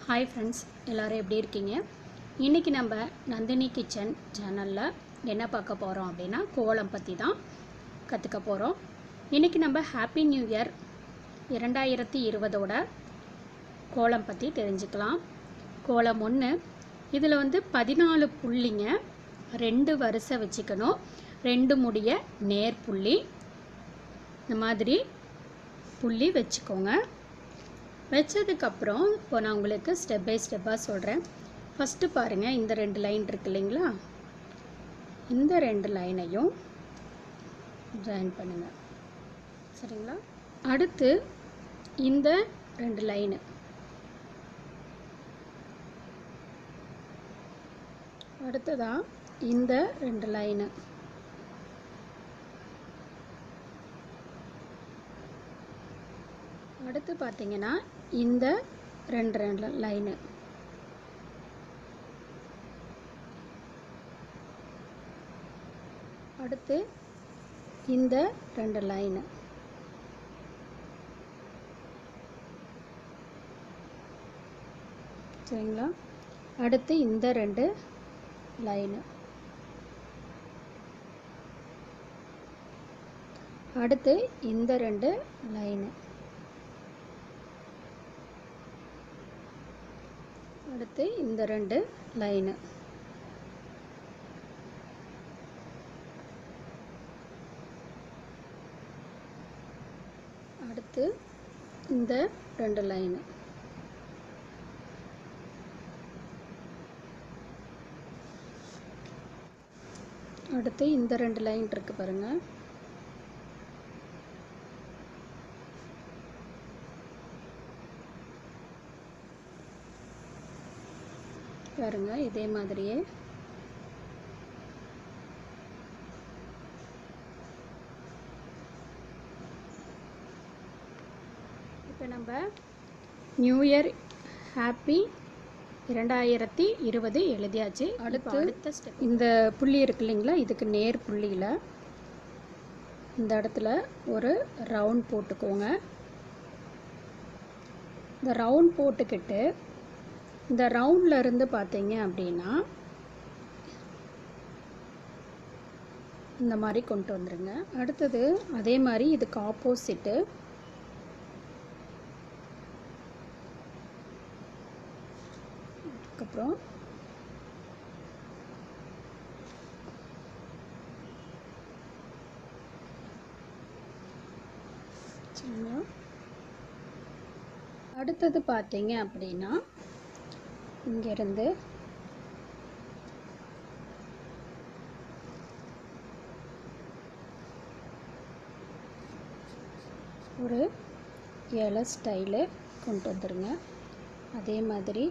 Hi friends, எல்லோரும் எப்படி இருக்கீங்க? இன்றைக்கி நம்ம நந்தினி கிச்சன் சேனலில் என்ன பார்க்க போகிறோம் அப்படின்னா கோலம் பற்றி தான் கற்றுக்க போகிறோம். இன்றைக்கி நம்ம ஹாப்பி நியூ இயர் 2020 கோலம் பற்றி தெரிஞ்சுக்கலாம். கோலம் 1 இதில் 14 புள்ளிங்க, 2 வரிசை வச்சுக்கணும், 2 முடிய நேர் புள்ளி, இந்த மாதிரி புள்ளி வச்சுக்கோங்க. வச்சதுக்கப்புறம் இப்போ நான் உங்களுக்கு ஸ்டெப் பை ஸ்டெப்பாக சொல்கிறேன். ஃபஸ்ட்டு பாருங்கள், இந்த 2 லைன் இருக்கு இல்லைங்களா, இந்த 2 லைனையும் ஜாயின் பண்ணுங்கள், சரிங்களா? அடுத்து இந்த 2 லைனு, அடுத்ததாக இந்த 2 லைனு, அடுத்து பார்த்தீங்கன்னா இந்த 2 லைனு, அடுத்து இந்த 2 லைனு, சரிங்களா? அடுத்து இந்த 2 லைனு, அடுத்து இந்த 2 லைனு, அடுத்து இந்த 2 லைனு, அடுத்து இந்த 2 லைனு, அடுத்து இந்த 2 லைன் இருக்கு பாருங்க, பாருங்க இதே மாதிரியே இப்போ நம்ம நியூ இயர் ஹாப்பி 2020 எழுதியாச்சு. அடுத்த ஸ்டெப், இந்த புள்ளி இருக்கு இல்லைங்களா, இதுக்கு நேர் புள்ளியில் இந்த இடத்துல ஒரு ரவுண்ட் போட்டுக்கோங்க. இந்த ரவுண்ட் போட்டுக்கிட்டு இந்த ரவுண்டில் இருந்து பார்த்தீங்க அப்படின்னா இந்த மாதிரி கொண்டு வந்துடுங்க. அடுத்தது அதே மாதிரி இதுக்கு ஆப்போசிட்டு அதுக்கப்புறம் அடுத்தது பார்த்தீங்க அப்படின்னா இங்கிருந்து ஒரு இலை ஸ்டைலு கொண்டு வந்துடுங்க. அதே மாதிரி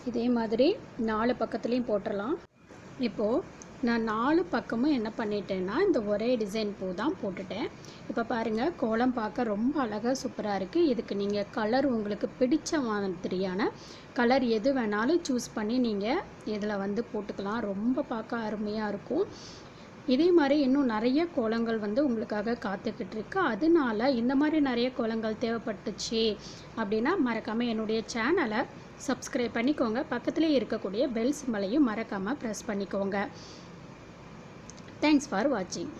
இதே மாதிரி 4 பக்கத்துலேயும் போட்டுடலாம். இப்போது நான் 4 பக்கமும் என்ன பண்ணிட்டேன்னா இந்த ஒரே டிசைன் பூ தான் போட்டுட்டேன். இப்போ பாருங்கள், கோலம் பார்க்க ரொம்ப அழகாக சூப்பராக இருக்குது. இதுக்கு நீங்கள் கலர் உங்களுக்கு பிடிச்ச மாதிரியான கலர் எது வேணாலும் சூஸ் பண்ணி நீங்கள் இதில் போட்டுக்கலாம். ரொம்ப பார்க்க அருமையாக இருக்கும். இதே மாதிரி இன்னும் நிறைய கோலங்கள் உங்களுக்காக காத்துக்கிட்டு இருக்கு. அதனால இந்த மாதிரி நிறைய கோலங்கள் தேவைப்பட்டுச்சு அப்படின்னா மறக்காமல் என்னுடைய சேனலை சப்ஸ்கிரைப் பண்ணிக்கோங்க. பக்கத்துலேயே இருக்கக்கூடிய பெல் சிம்பலையும் மறக்காமல் ப்ரெஸ் பண்ணிக்கோங்க. தேங்க்ஸ் ஃபார் வாட்சிங்.